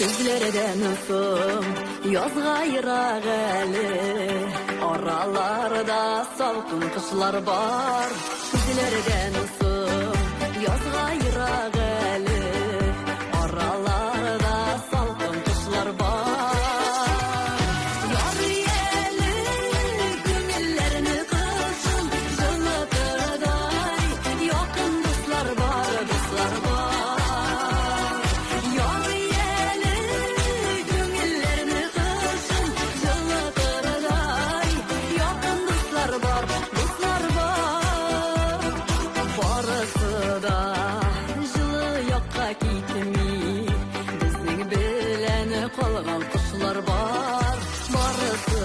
Күзлерден ысым язга йырак әле, араларда салкын кышлар бар. Күзлерден ысым язга йырак әле, араларда салкын кышлар бар. Ярый әле күңелләрне кышын жылытырдай, якын дуслар бар, дуслар бар. Bizning bilan qolgan qushlar bor, barisi